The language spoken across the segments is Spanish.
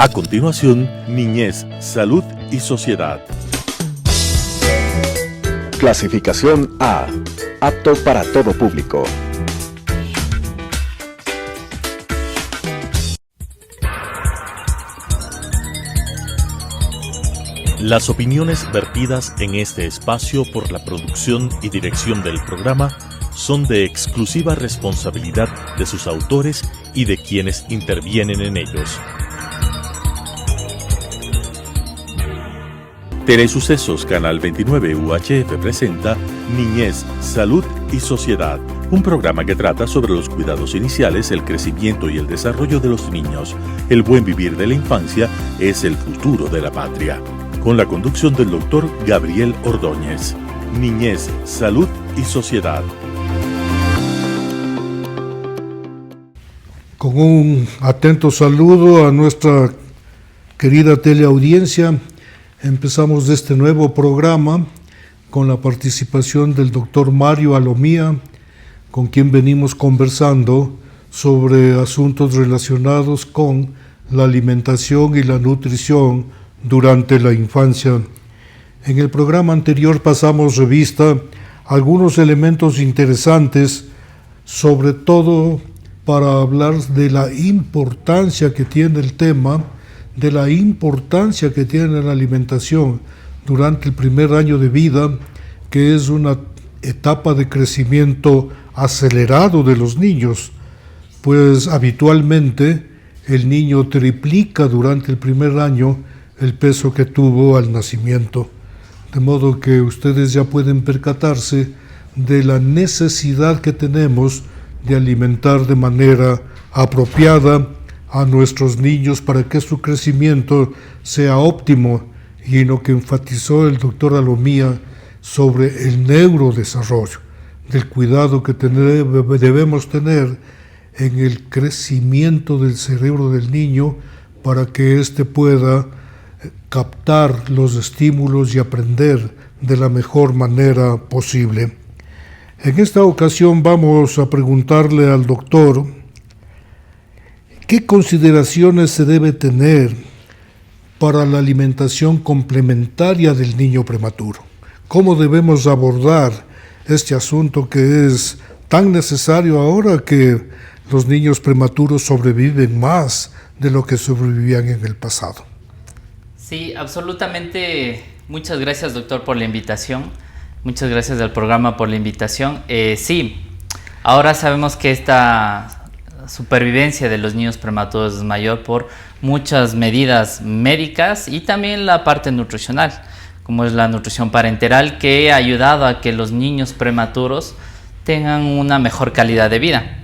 A continuación, Niñez, Salud y Sociedad. Clasificación A. Apto para todo público. Las opiniones vertidas en este espacio por la producción y dirección del programa son de exclusiva responsabilidad de sus autores y de quienes intervienen en ellos. Telesucesos Canal 29 UHF presenta Niñez, Salud y Sociedad, un programa que trata sobre los cuidados iniciales, el crecimiento y el desarrollo de los niños. El buen vivir de la infancia es el futuro de la patria. Con la conducción del doctor Gabriel Ordóñez. Niñez, Salud y Sociedad. Con un atento saludo a nuestra querida teleaudiencia, empezamos este nuevo programa con la participación del doctor Mario Alomía, con quien venimos conversando sobre asuntos relacionados con la alimentación y la nutrición durante la infancia. En el programa anterior pasamos revista a algunos elementos interesantes, sobre todo para hablar de la importancia que tiene el tema, de la importancia que tiene la alimentación durante el primer año de vida, que es una etapa de crecimiento acelerado de los niños, pues habitualmente el niño triplica durante el primer año el peso que tuvo al nacimiento. De modo que ustedes ya pueden percatarse de la necesidad que tenemos de alimentar de manera apropiada a nuestros niños para que su crecimiento sea óptimo, y en lo que enfatizó el doctor Alomía sobre el neurodesarrollo, del cuidado que debemos tener en el crecimiento del cerebro del niño para que éste pueda captar los estímulos y aprender de la mejor manera posible. En esta ocasión vamos a preguntarle al doctor qué consideraciones se debe tener para la alimentación complementaria del niño prematuro. ¿Cómo debemos abordar este asunto que es tan necesario ahora que los niños prematuros sobreviven más de lo que sobrevivían en el pasado? Sí, absolutamente. Muchas gracias, doctor, por la invitación. Muchas gracias al programa por la invitación. Sí, ahora sabemos que esta supervivencia de los niños prematuros es mayor por muchas medidas médicas y también la parte nutricional, como es la nutrición parenteral, que ha ayudado a que los niños prematuros tengan una mejor calidad de vida.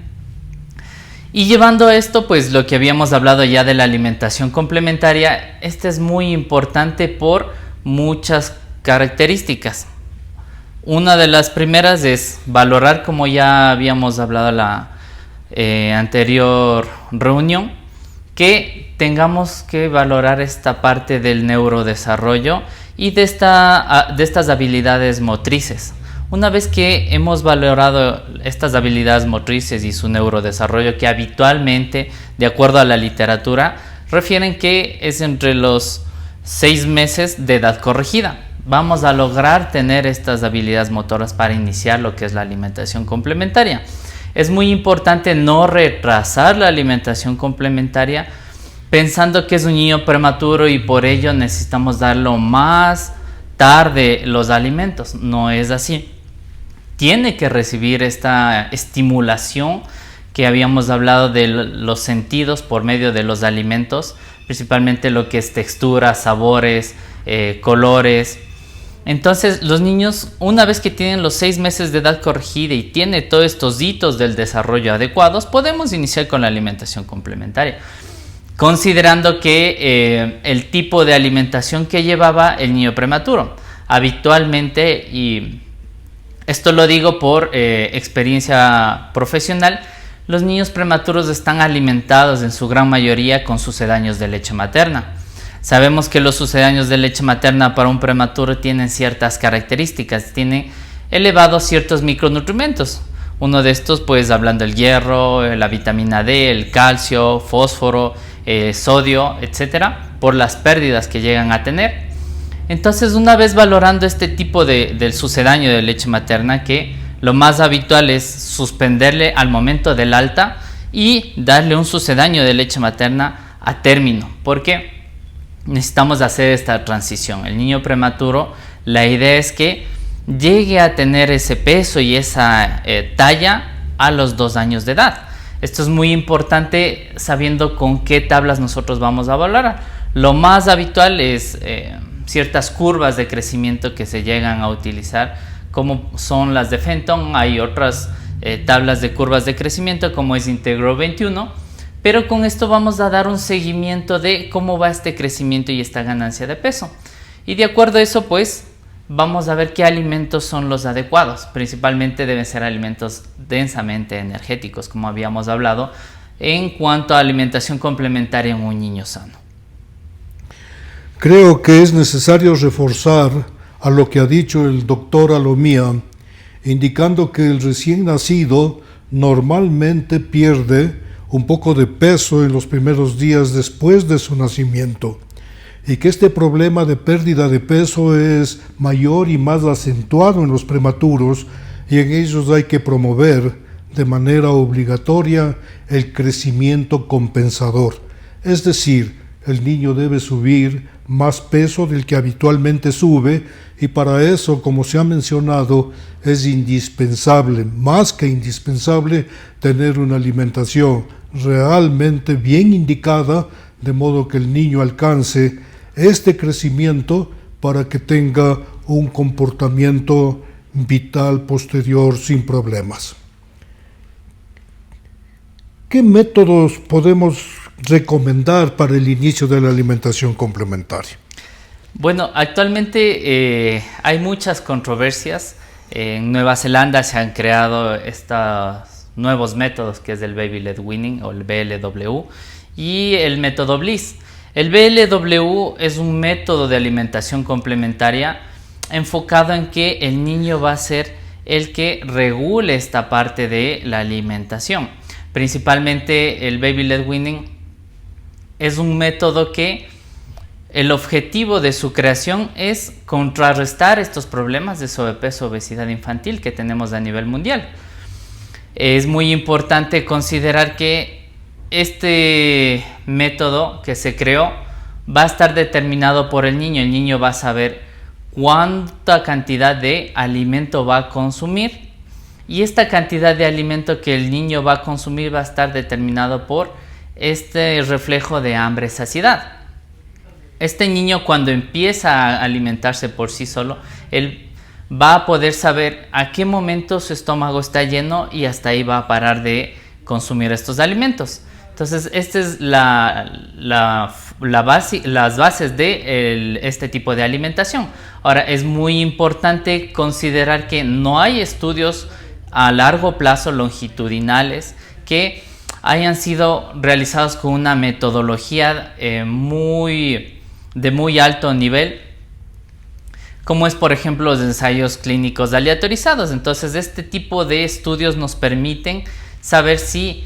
Y llevando esto, pues lo que habíamos hablado ya de la alimentación complementaria, este es muy importante por muchas características. Una de las primeras es valorar, como ya habíamos hablado en la anterior reunión, que tengamos que valorar esta parte del neurodesarrollo y de estas habilidades motrices. Una vez que hemos valorado estas habilidades motrices y su neurodesarrollo, que habitualmente, de acuerdo a la literatura, refieren que es entre los 6 meses de edad corregida, vamos a lograr tener estas habilidades motoras para iniciar lo que es la alimentación complementaria. Es muy importante no retrasar la alimentación complementaria pensando que es un niño prematuro y por ello necesitamos darlo más tarde los alimentos. No es así. Tiene que recibir esta estimulación que habíamos hablado de los sentidos por medio de los alimentos, principalmente lo que es textura, sabores, colores. Entonces los niños, una vez que tienen los 6 meses de edad corregida y tiene todos estos hitos del desarrollo adecuados, podemos iniciar con la alimentación complementaria, considerando que el tipo de alimentación que llevaba el niño prematuro. Habitualmente, y esto lo digo por experiencia profesional, los niños prematuros están alimentados en su gran mayoría con sucedáneos de leche materna. Sabemos que los sucedáneos de leche materna para un prematuro tienen ciertas características, tienen elevados ciertos micronutrientes. Uno de estos, pues hablando del hierro, la vitamina D, el calcio, fósforo, sodio, etcétera, por las pérdidas que llegan a tener. Entonces, una vez valorando este tipo del sucedáneo de leche materna, que lo más habitual es suspenderle al momento del alta y darle un sucedáneo de leche materna a término, porque necesitamos hacer esta transición. El niño prematuro, la idea es que llegue a tener ese peso y esa talla a los 2 años de edad. Esto es muy importante sabiendo con qué tablas nosotros vamos a valorar. Lo más habitual es ciertas curvas de crecimiento que se llegan a utilizar, como son las de Fenton. Hay otras tablas de curvas de crecimiento, como es Integro 21, pero con esto vamos a dar un seguimiento de cómo va este crecimiento y esta ganancia de peso. Y de acuerdo a eso, pues, vamos a ver qué alimentos son los adecuados. Principalmente deben ser alimentos densamente energéticos, como habíamos hablado, en cuanto a alimentación complementaria en un niño sano. Creo que es necesario reforzar a lo que ha dicho el doctor Alomía, indicando que el recién nacido normalmente pierde un poco de peso en los primeros días después de su nacimiento, y que este problema de pérdida de peso es mayor y más acentuado en los prematuros, y en ellos hay que promover de manera obligatoria el crecimiento compensador. Es decir, el niño debe subir más peso del que habitualmente sube, y para eso, como se ha mencionado, es indispensable, más que indispensable, tener una alimentación realmente bien indicada, de modo que el niño alcance este crecimiento para que tenga un comportamiento vital posterior sin problemas. ¿Qué métodos podemos recomendar para el inicio de la alimentación complementaria? Bueno, actualmente hay muchas controversias. En Nueva Zelanda se han creado estos nuevos métodos, que es el Baby Led Weaning o el BLW, y el método Bliss. El BLW es un método de alimentación complementaria enfocado en que el niño va a ser el que regule esta parte de la alimentación. Principalmente el Baby Led Weaning es un método que el objetivo de su creación es contrarrestar estos problemas de sobrepeso, obesidad infantil que tenemos a nivel mundial. Es muy importante considerar que este método que se creó va a estar determinado por el niño. El niño va a saber cuánta cantidad de alimento va a consumir, y esta cantidad de alimento que el niño va a consumir va a estar determinado por este reflejo de hambre-saciedad. Este niño, cuando empieza a alimentarse por sí solo, él va a poder saber a qué momento su estómago está lleno y hasta ahí va a parar de consumir estos alimentos. Entonces, esta es las bases de este tipo de alimentación. Ahora, es muy importante considerar que no hay estudios a largo plazo longitudinales que hayan sido realizados con una metodología de muy alto nivel, como es por ejemplo los ensayos clínicos aleatorizados. Entonces, este tipo de estudios nos permiten saber si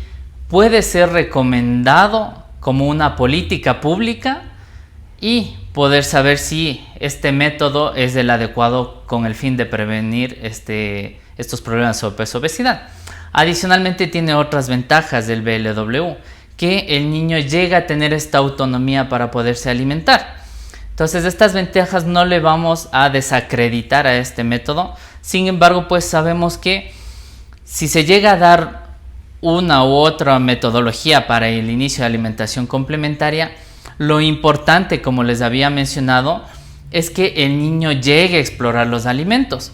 puede ser recomendado como una política pública y poder saber si este método es el adecuado con el fin de prevenir estos problemas de sobrepeso, obesidad. Adicionalmente, tiene otras ventajas del BLW, que el niño llega a tener esta autonomía para poderse alimentar. Entonces, estas ventajas no le vamos a desacreditar a este método. Sin embargo, pues sabemos que si se llega a dar una u otra metodología para el inicio de alimentación complementaria, lo importante, como les había mencionado, es que el niño llegue a explorar los alimentos.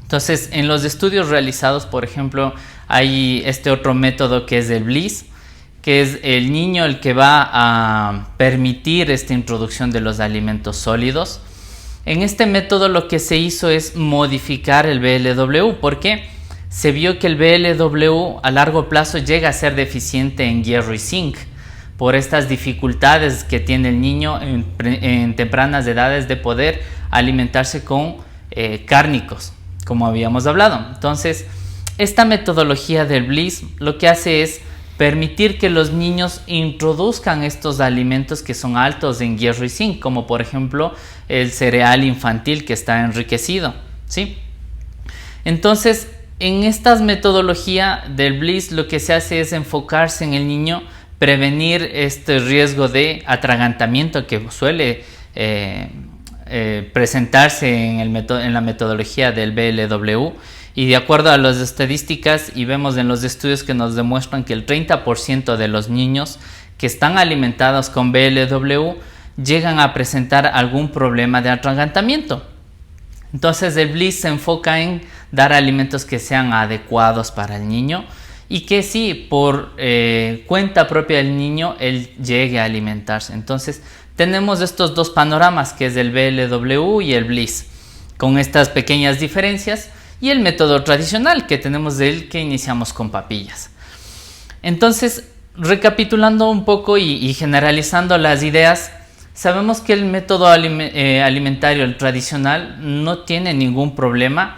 Entonces, en los estudios realizados, por ejemplo, hay este otro método que es el Bliss, que es el niño el que va a permitir esta introducción de los alimentos sólidos. En este método lo que se hizo es modificar el BLW, porque se vio que el BLW a largo plazo llega a ser deficiente en hierro y zinc, por estas dificultades que tiene el niño en tempranas edades de poder alimentarse con cárnicos, como habíamos hablado. Entonces, esta metodología del Bliss lo que hace es permitir que los niños introduzcan estos alimentos que son altos en hierro y zinc, como por ejemplo el cereal infantil que está enriquecido, ¿sí? Entonces, en esta metodología del BLIS lo que se hace es enfocarse en el niño, prevenir este riesgo de atragantamiento que suele presentarse en la metodología del BLW, y de acuerdo a las estadísticas, y vemos en los estudios que nos demuestran que el 30% de los niños que están alimentados con BLW llegan a presentar algún problema de atragantamiento. Entonces el BLIS se enfoca en dar alimentos que sean adecuados para el niño y que sí, por cuenta propia del niño, él llegue a alimentarse. Entonces tenemos estos dos panoramas, que es el BLW y el BLIS, con estas pequeñas diferencias, y el método tradicional que tenemos del que iniciamos con papillas. Entonces, recapitulando un poco y generalizando las ideas, sabemos que el método alimentario, el tradicional, no tiene ningún problema.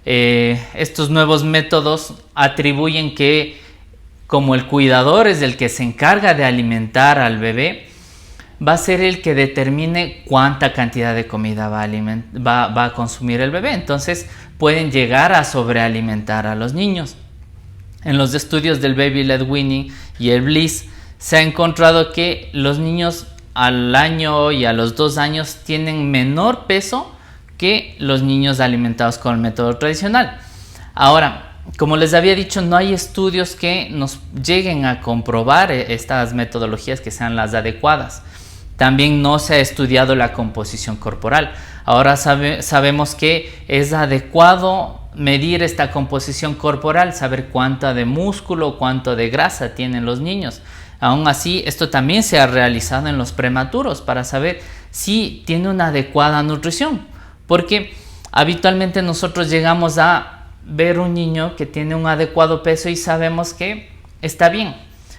Estos nuevos métodos atribuyen que, como el cuidador es el que se encarga de alimentar al bebé, va a ser el que determine cuánta cantidad de comida va a consumir el bebé. Entonces pueden llegar a sobrealimentar a los niños. En los estudios del Baby Led Weaning y el BLIS se ha encontrado que los niños al año y a los 2 años tienen menor peso que los niños alimentados con el método tradicional. Ahora, como les había dicho, no hay estudios que nos lleguen a comprobar estas metodologías que sean las adecuadas. También no se ha estudiado la composición corporal. Ahora sabemos que es adecuado medir esta composición corporal, saber cuánta de músculo, cuánto de grasa tienen los niños. Aún así, esto también se ha realizado en los prematuros para saber si tiene una adecuada nutrición. Porque habitualmente nosotros llegamos a ver un niño que tiene un adecuado peso y sabemos que está bien,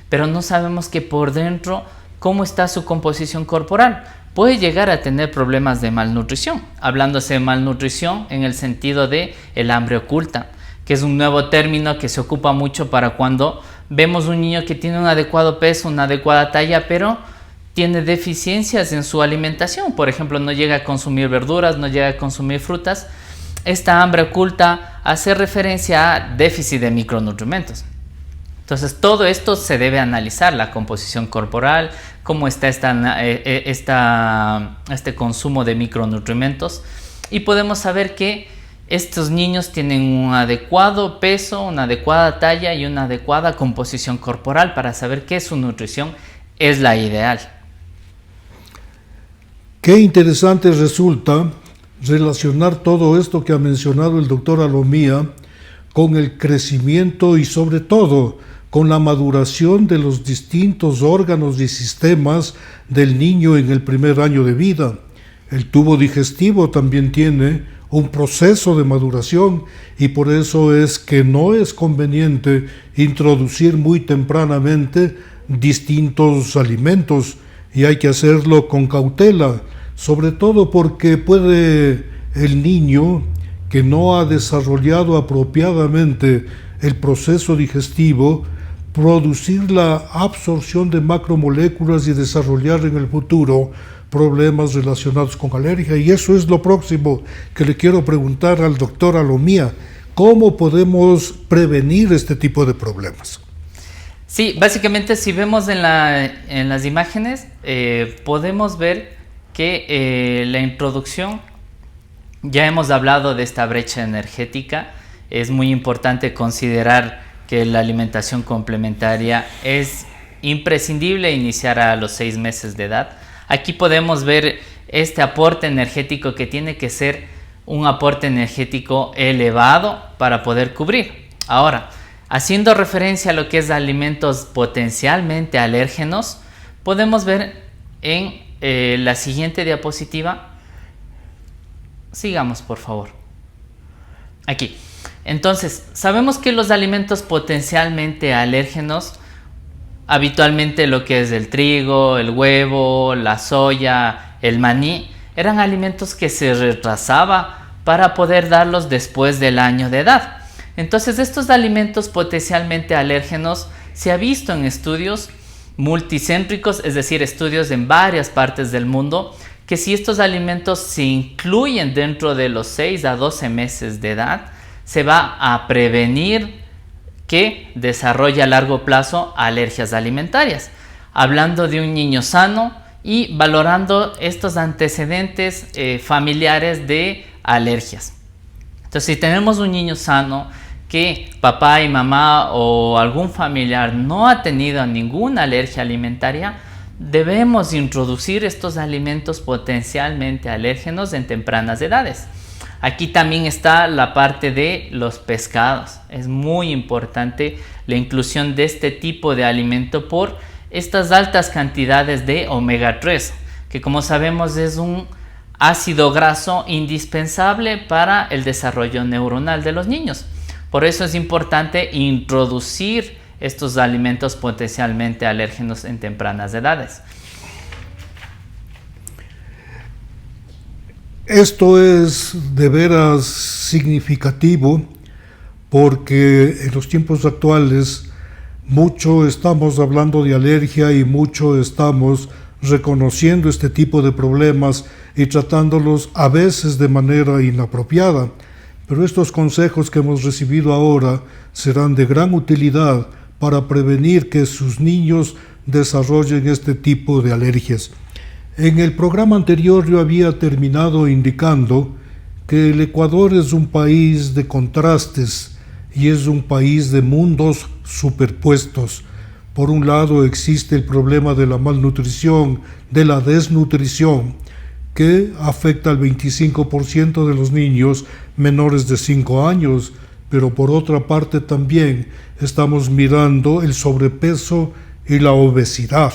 pero no sabemos que por dentro cómo está su composición corporal. Puede llegar a tener problemas de malnutrición, hablándose de malnutrición en el sentido de el hambre oculta, que es un nuevo término que se ocupa mucho para cuando vemos un niño que tiene un adecuado peso, una adecuada talla, pero tiene deficiencias en su alimentación. Por ejemplo, no llega a consumir verduras, no llega a consumir frutas. Esta hambre oculta hace referencia a déficit de micronutrientes. Entonces, todo esto se debe analizar, la composición corporal, cómo está este consumo de micronutrientes, y podemos saber que estos niños tienen un adecuado peso, una adecuada talla y una adecuada composición corporal para saber que su nutrición es la ideal. Qué interesante resulta relacionar todo esto que ha mencionado el doctor Alomía con el crecimiento y sobre todo con la maduración de los distintos órganos y sistemas del niño en el primer año de vida. El tubo digestivo también tiene un proceso de maduración y por eso es que no es conveniente introducir muy tempranamente distintos alimentos y hay que hacerlo con cautela, sobre todo porque puede el niño que no ha desarrollado apropiadamente el proceso digestivo producir la absorción de macromoléculas y desarrollar en el futuro problemas relacionados con alergia. Y eso es lo próximo que le quiero preguntar al doctor Alomía. ¿Cómo podemos prevenir este tipo de problemas? Sí, básicamente si vemos en las imágenes, podemos ver que la introducción, ya hemos hablado de esta brecha energética. Es muy importante considerar que la alimentación complementaria es imprescindible iniciar a los 6 meses de edad. Aquí podemos ver este aporte energético que tiene que ser un aporte energético elevado para poder cubrir. Ahora, haciendo referencia a lo que es alimentos potencialmente alérgenos, podemos ver en la siguiente diapositiva. Sigamos, por favor. Aquí. Entonces, sabemos que los alimentos potencialmente alérgenos, habitualmente lo que es el trigo, el huevo, la soya, el maní, eran alimentos que se retrasaba para poder darlos después del año de edad. Entonces, estos alimentos potencialmente alérgenos se ha visto en estudios multicéntricos, es decir, estudios en varias partes del mundo, que si estos alimentos se incluyen dentro de los 6 a 12 meses de edad, se va a prevenir que desarrolle a largo plazo alergias alimentarias. Hablando de un niño sano y valorando estos antecedentes familiares de alergias. Entonces, si tenemos un niño sano que papá y mamá o algún familiar no ha tenido ninguna alergia alimentaria, debemos introducir estos alimentos potencialmente alérgenos en tempranas edades. Aquí también está la parte de los pescados. Es muy importante la inclusión de este tipo de alimento por estas altas cantidades de omega 3, que como sabemos es un ácido graso indispensable para el desarrollo neuronal de los niños. Por eso es importante introducir estos alimentos potencialmente alérgenos en tempranas edades. Esto es de veras significativo porque en los tiempos actuales mucho estamos hablando de alergia y mucho estamos reconociendo este tipo de problemas y tratándolos a veces de manera inapropiada. Pero estos consejos que hemos recibido ahora serán de gran utilidad para prevenir que sus niños desarrollen este tipo de alergias. En el programa anterior yo había terminado indicando que el Ecuador es un país de contrastes y es un país de mundos superpuestos. Por un lado existe el problema de la malnutrición, de la desnutrición, que afecta al 25% de los niños menores de 5 años, pero por otra parte también estamos mirando el sobrepeso y la obesidad.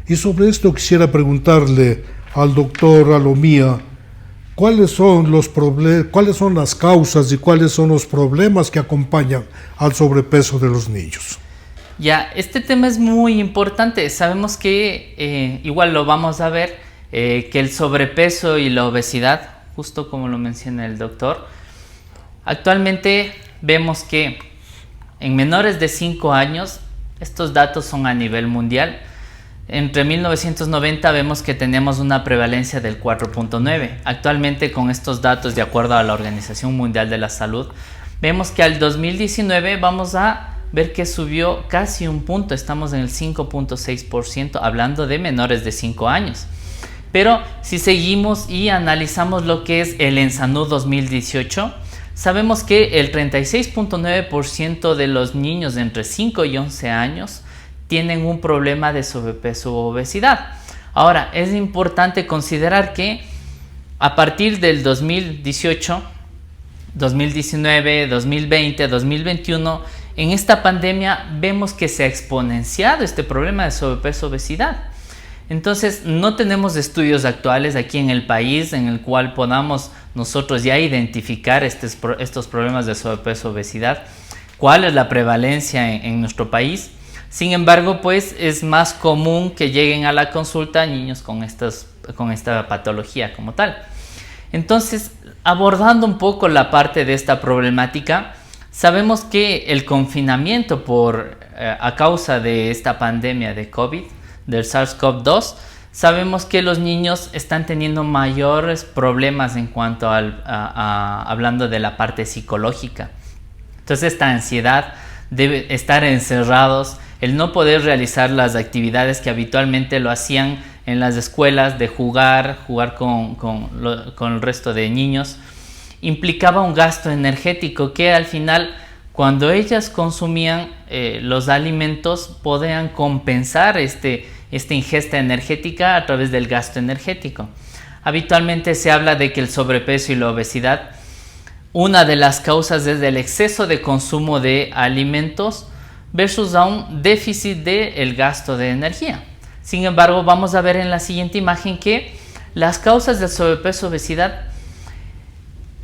Y sobre esto quisiera preguntarle al doctor Alomía, ¿cuáles son las causas y cuáles son los problemas que acompañan al sobrepeso de los niños? Ya, este tema es muy importante. Sabemos que, igual lo vamos a ver, que el sobrepeso y la obesidad, justo como lo menciona el doctor, actualmente vemos que en menores de 5 años, estos datos son a nivel mundial. Entre 1990 vemos que tenemos una prevalencia del 4.9. Actualmente, con estos datos, de acuerdo a la Organización Mundial de la Salud, vemos que al 2019 vamos a ver que subió casi un punto. Estamos en el 5.6%, hablando de menores de 5 años. Pero si seguimos y analizamos lo que es el ENSANU 2018, sabemos que el 36.9% de los niños de entre 5 y 11 años tienen un problema de sobrepeso u obesidad. Ahora, es importante considerar que a partir del 2018, 2019, 2020, 2021, en esta pandemia vemos que se ha exponenciado este problema de sobrepeso u obesidad. Entonces, no tenemos estudios actuales aquí en el país en el cual podamos nosotros ya identificar estos problemas de sobrepeso u obesidad, cuál es la prevalencia en nuestro país. Sin embargo, pues es más común que lleguen a la consulta niños con esta patología como tal. Entonces, abordando un poco la parte de esta problemática, sabemos que el confinamiento a causa de esta pandemia de COVID, del SARS-CoV-2, sabemos que los niños están teniendo mayores problemas en cuanto hablando de la parte psicológica. Entonces, esta ansiedad de estar encerrados, el no poder realizar las actividades que habitualmente lo hacían en las escuelas, de jugar con el resto de niños, implicaba un gasto energético que al final, cuando ellas consumían los alimentos, podían compensar esta ingesta energética a través del gasto energético. Habitualmente se habla de que el sobrepeso y la obesidad, una de las causas es el exceso de consumo de alimentos versus a un déficit del gasto de energía. Sin embargo, vamos a ver en la siguiente imagen que las causas del sobrepeso y obesidad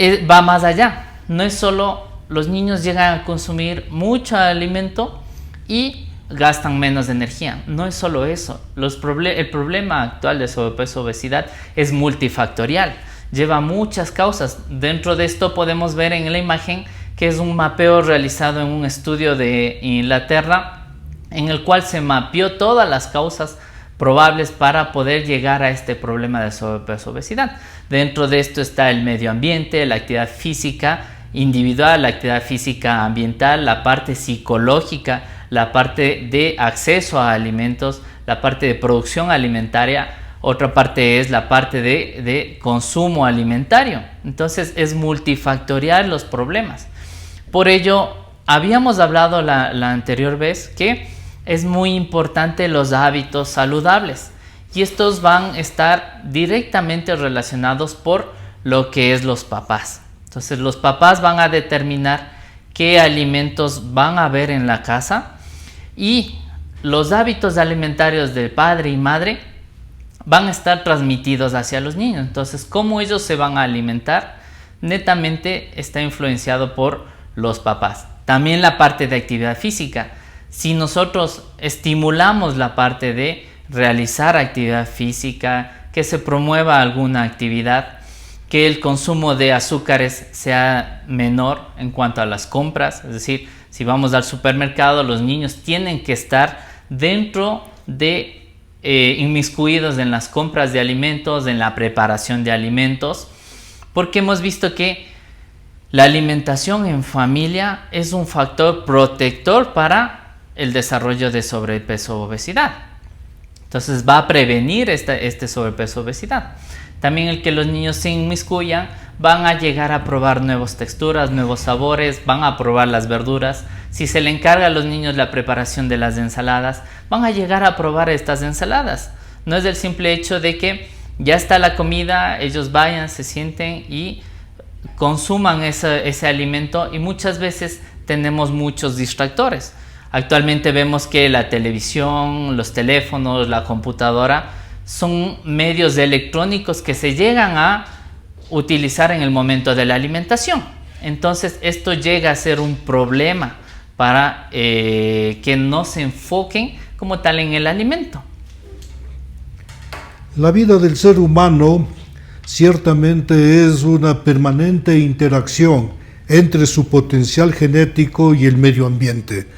va más allá. No es solo los niños llegan a consumir mucho alimento y gastan menos energía. No es solo eso. El problema actual de sobrepeso y obesidad es multifactorial. Lleva muchas causas. Dentro de esto podemos ver en la imagen que es un mapeo realizado en un estudio de Inglaterra, en el cual se mapeó todas las causas probables para poder llegar a este problema de sobrepeso obesidad. Dentro de esto está el medio ambiente, la actividad física individual, la actividad física ambiental, la parte psicológica, la parte de acceso a alimentos, la parte de producción alimentaria, otra parte es la parte de consumo alimentario. Entonces es multifactorial los problemas. Por ello, habíamos hablado la anterior vez que es muy importante los hábitos saludables y estos van a estar directamente relacionados por lo que es los papás. Entonces los papás van a determinar qué alimentos van a haber en la casa y los hábitos alimentarios de padre y madre van a estar transmitidos hacia los niños. Entonces, cómo ellos se van a alimentar netamente está influenciado por los papás. También la parte de actividad física. Si nosotros estimulamos la parte de realizar actividad física, que se promueva alguna actividad, que el consumo de azúcares sea menor en cuanto a las compras, es decir, si vamos al supermercado, los niños tienen que estar dentro de inmiscuidos en las compras de alimentos, en la preparación de alimentos, porque hemos visto que la alimentación en familia es un factor protector para el desarrollo de sobrepeso obesidad. Entonces va a prevenir este sobrepeso obesidad. También el que los niños se inmiscuyan, van a llegar a probar nuevas texturas, nuevos sabores, van a probar las verduras. Si se le encarga a los niños la preparación de las ensaladas, van a llegar a probar estas ensaladas. No es el simple hecho de que ya está la comida, ellos vayan, se sienten y consuman ese alimento, y muchas veces tenemos muchos distractores. Actualmente vemos que la televisión, los teléfonos, la computadora son medios electrónicos que se llegan a utilizar en el momento de la alimentación. Entonces esto llega a ser un problema para que no se enfoquen como tal en el alimento. La vida del ser humano ciertamente es una permanente interacción entre su potencial genético y el medio ambiente.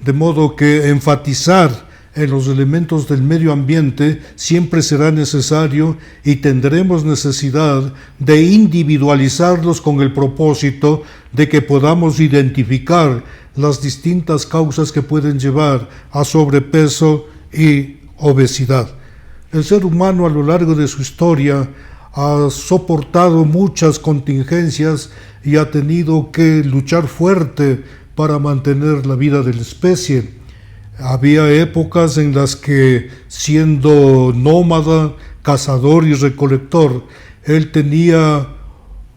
De modo que enfatizar en los elementos del medio ambiente siempre será necesario y tendremos necesidad de individualizarlos con el propósito de que podamos identificar las distintas causas que pueden llevar a sobrepeso y obesidad. El ser humano a lo largo de su historia ha soportado muchas contingencias y ha tenido que luchar fuerte para mantener la vida de la especie. Había épocas en las que, siendo nómada, cazador y recolector, él tenía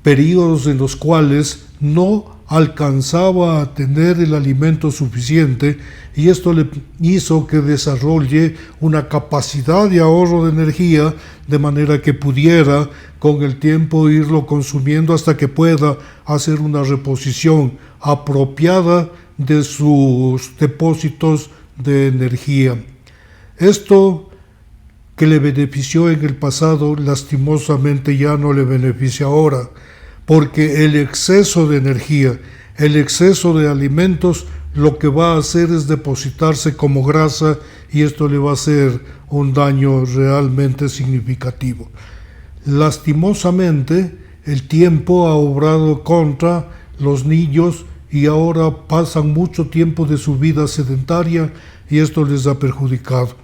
periodos en los cuales no alcanzaba a tener el alimento suficiente, y esto le hizo que desarrolle una capacidad de ahorro de energía, de manera que pudiera con el tiempo irlo consumiendo hasta que pueda hacer una reposición apropiada de sus depósitos de energía. Esto que le benefició en el pasado, lastimosamente ya no le beneficia ahora, porque el exceso de energía, el exceso de alimentos, lo que va a hacer es depositarse como grasa, y esto le va a hacer un daño realmente significativo. Lastimosamente, el tiempo ha obrado contra los niños y ahora pasan mucho tiempo de su vida sedentaria, y esto les ha perjudicado.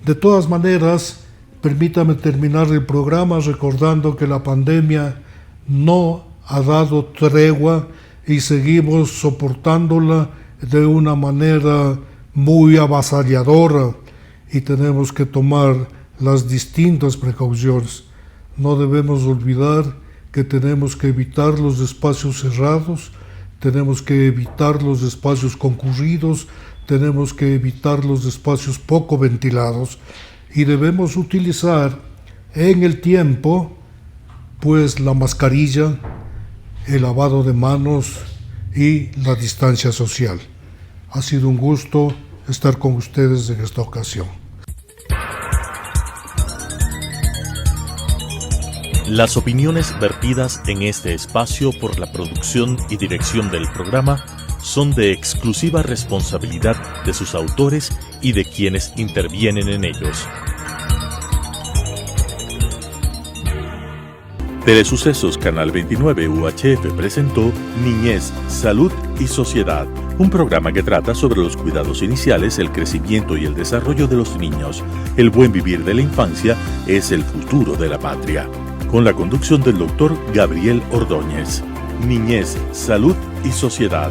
De todas maneras, permítame terminar el programa recordando que la pandemia no ha dado tregua y seguimos soportándola de una manera muy avasalladora, y tenemos que tomar las distintas precauciones. No debemos olvidar que tenemos que evitar los espacios cerrados, tenemos que evitar los espacios concurridos, tenemos que evitar los espacios poco ventilados, y debemos utilizar en el tiempo pues la mascarilla, el lavado de manos y la distancia social. Ha sido un gusto estar con ustedes en esta ocasión. Las opiniones vertidas en este espacio por la producción y dirección del programa son de exclusiva responsabilidad de sus autores y de quienes intervienen en ellos. Telesucesos Canal 29 UHF presentó Niñez, Salud y Sociedad, un programa que trata sobre los cuidados iniciales, el crecimiento y el desarrollo de los niños. El buen vivir de la infancia es el futuro de la patria. Con la conducción del doctor Gabriel Ordóñez. Niñez, Salud y Sociedad.